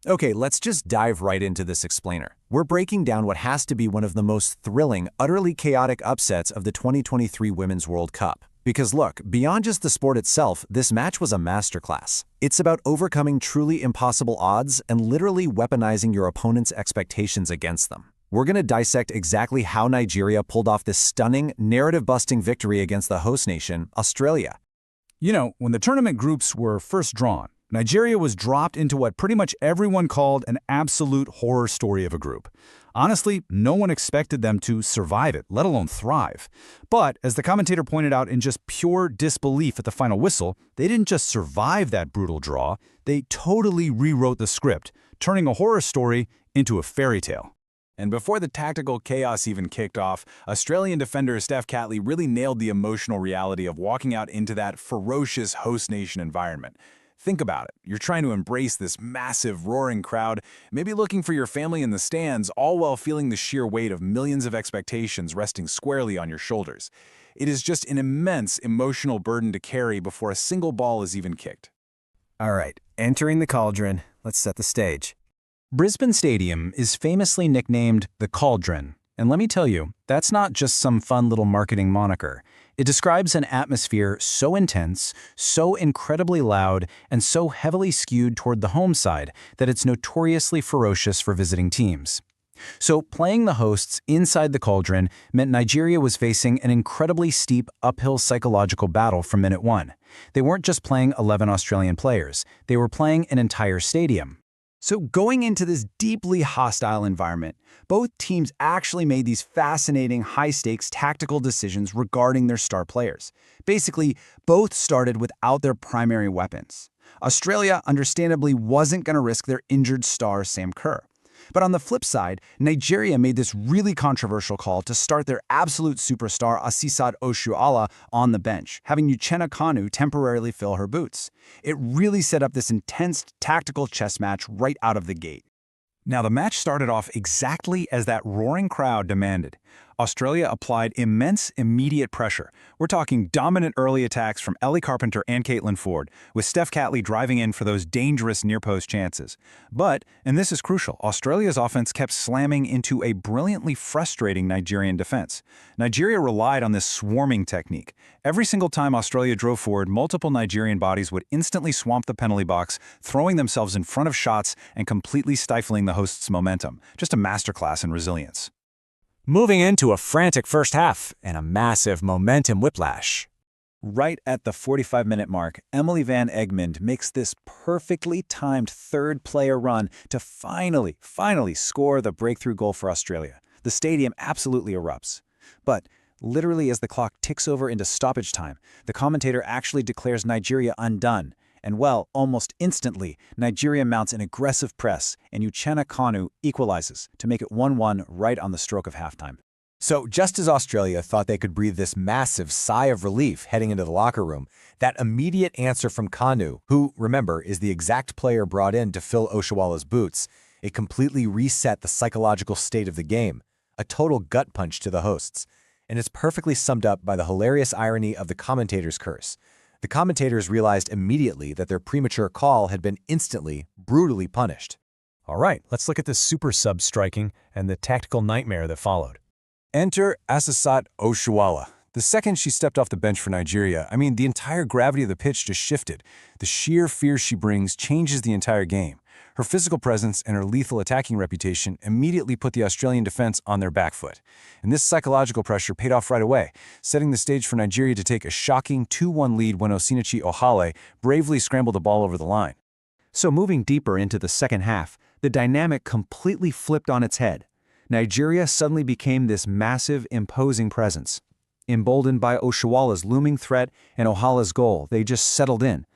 Okay, let's just dive right into this explainer. We're breaking down what has to be one of the most thrilling, utterly chaotic upsets of the 2023 Women's World Cup. Because look, beyond just the sport itself, this match was a masterclass. It's about overcoming truly impossible odds and literally weaponizing your opponent's expectations against them. We're going to dissect exactly how Nigeria pulled off this stunning, narrative-busting victory against the host nation, Australia. You know, when the tournament groups were first drawn, Nigeria was dropped into what pretty much everyone called an absolute horror story of a group. Honestly, no one expected them to survive it, let alone thrive. But, as the commentator pointed out in just pure disbelief at the final whistle, they didn't just survive that brutal draw, they totally rewrote the script, turning a horror story into a fairy tale. And before the tactical chaos even kicked off, Australian defender Steph Catley really nailed the emotional reality of walking out into that ferocious host nation environment. Think about it. You're trying to embrace this massive, roaring crowd, maybe looking for your family in the stands, all while feeling the sheer weight of millions of expectations resting squarely on your shoulders. It is just an immense emotional burden to carry before a single ball is even kicked. All right, entering the cauldron, let's set the stage. Brisbane Stadium is famously nicknamed the Cauldron. And let me tell you, that's not just some fun little marketing moniker. It describes an atmosphere so intense, so incredibly loud, and so heavily skewed toward the home side that it's notoriously ferocious for visiting teams. So playing the hosts inside the Cauldron meant Nigeria was facing an incredibly steep uphill psychological battle from minute one. They weren't just playing 11 Australian players, they were playing an entire stadium. So going into this deeply hostile environment, both teams actually made these fascinating high-stakes tactical decisions regarding their star players. Basically, both started without their primary weapons. Australia, understandably, wasn't going to risk their injured star Sam Kerr. But on the flip side, Nigeria made this really controversial call to start their absolute superstar Asisat Oshoala on the bench, having Uchenna Kanu temporarily fill her boots. It really set up this intense tactical chess match right out of the gate. Now, the match started off exactly as that roaring crowd demanded. Australia applied immense immediate pressure. We're talking dominant early attacks from Ellie Carpenter and Caitlin Ford, with Steph Catley driving in for those dangerous near-post chances. But, and this is crucial, Australia's offense kept slamming into a brilliantly frustrating Nigerian defense. Nigeria relied on this swarming technique. Every single time Australia drove forward, multiple Nigerian bodies would instantly swamp the penalty box, throwing themselves in front of shots and completely stifling the host's momentum. Just a masterclass in resilience. Moving into a frantic first half and a massive momentum whiplash. Right at the 45-minute mark, Emily Van Egmond makes this perfectly timed third-player run to finally score the breakthrough goal for Australia. The stadium absolutely erupts. But literally as the clock ticks over into stoppage time, the commentator actually declares Nigeria undone. And well, almost instantly, Nigeria mounts an aggressive press, and Uchenna Kanu equalizes to make it 1-1 right on the stroke of halftime. So just as Australia thought they could breathe this massive sigh of relief heading into the locker room, that immediate answer from Kanu, who, remember, is the exact player brought in to fill Oshoala's boots, it completely reset the psychological state of the game, a total gut punch to the hosts. And it's perfectly summed up by the hilarious irony of the commentator's curse. The commentators realized immediately that their premature call had been instantly, brutally punished. All right, let's look at the super sub striking and the tactical nightmare that followed. Enter Asisat Oshoala. The second she stepped off the bench for Nigeria, the entire gravity of the pitch just shifted. The sheer fear she brings changes the entire game. Her physical presence and her lethal attacking reputation immediately put the Australian defense on their back foot. And this psychological pressure paid off right away, setting the stage for Nigeria to take a shocking 2-1 lead when Osinachi Ohale bravely scrambled the ball over the line. So moving deeper into the second half, the dynamic completely flipped on its head. Nigeria suddenly became this massive, imposing presence. Emboldened by Oshoala's looming threat and Ohala's goal, they just settled in.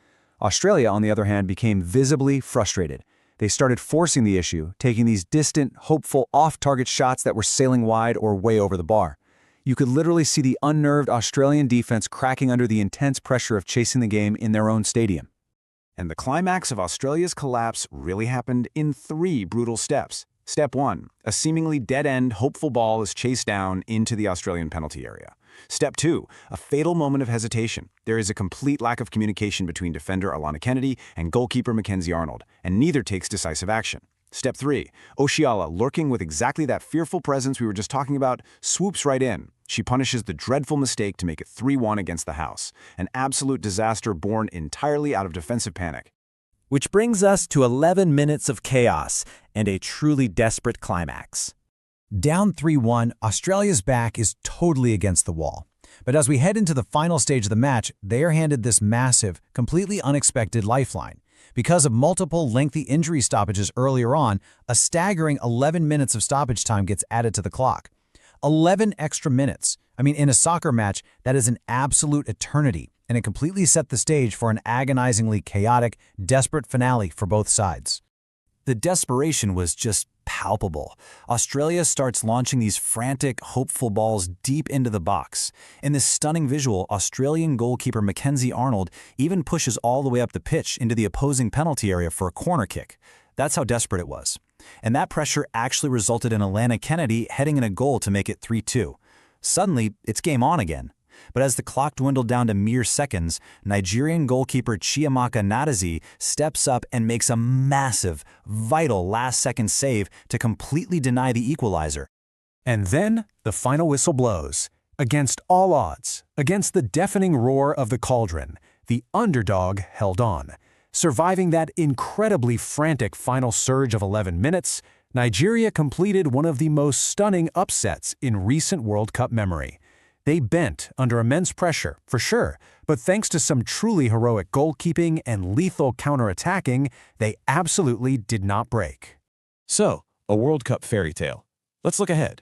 Australia, on the other hand, became visibly frustrated. They started forcing the issue, taking these distant, hopeful, off-target shots that were sailing wide or way over the bar. You could literally see the unnerved Australian defense cracking under the intense pressure of chasing the game in their own stadium. And the climax of Australia's collapse really happened in 3 brutal steps. Step 1, a seemingly dead-end, hopeful ball is chased down into the Australian penalty area. Step 2, a fatal moment of hesitation. There is a complete lack of communication between defender Alana Kennedy and goalkeeper Mackenzie Arnold, and neither takes decisive action. Step 3, Oshiala, lurking with exactly that fearful presence we were just talking about, swoops right in. She punishes the dreadful mistake to make it 3-1 against the house, an absolute disaster born entirely out of defensive panic. Which brings us to 11 minutes of chaos and a truly desperate climax. Down 3-1, Australia's back is totally against the wall. But as we head into the final stage of the match, they are handed this massive, completely unexpected lifeline. Because of multiple lengthy injury stoppages earlier on, a staggering 11 minutes of stoppage time gets added to the clock. 11 extra minutes. I mean, in a soccer match, that is an absolute eternity, and it completely set the stage for an agonizingly chaotic, desperate finale for both sides. The desperation was just palpable. Australia starts launching these frantic, hopeful balls deep into the box. In this stunning visual, Australian goalkeeper Mackenzie Arnold even pushes all the way up the pitch into the opposing penalty area for a corner kick. That's how desperate it was. And that pressure actually resulted in Alana Kennedy heading in a goal to make it 3-2. Suddenly, it's game on again. But as the clock dwindled down to mere seconds, Nigerian goalkeeper Chiamaka Nnadozie steps up and makes a massive, vital last-second save to completely deny the equalizer. And then the final whistle blows. Against all odds, against the deafening roar of the cauldron, the underdog held on. Surviving that incredibly frantic final surge of 11 minutes, Nigeria completed one of the most stunning upsets in recent World Cup memory. They bent under immense pressure, for sure, but thanks to some truly heroic goalkeeping and lethal counterattacking, they absolutely did not break. So, a World Cup fairy tale. Let's look ahead.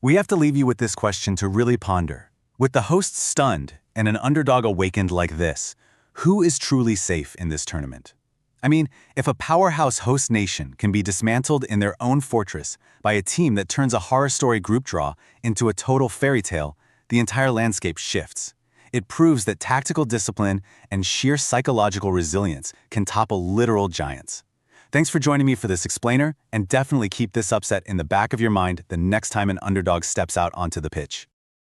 We have to leave you with this question to really ponder. With the hosts stunned and an underdog awakened like this, who is truly safe in this tournament? I mean, if a powerhouse host nation can be dismantled in their own fortress by a team that turns a horror story group draw into a total fairy tale, the entire landscape shifts. It proves that tactical discipline and sheer psychological resilience can topple literal giants. Thanks for joining me for this explainer, and definitely keep this upset in the back of your mind the next time an underdog steps out onto the pitch.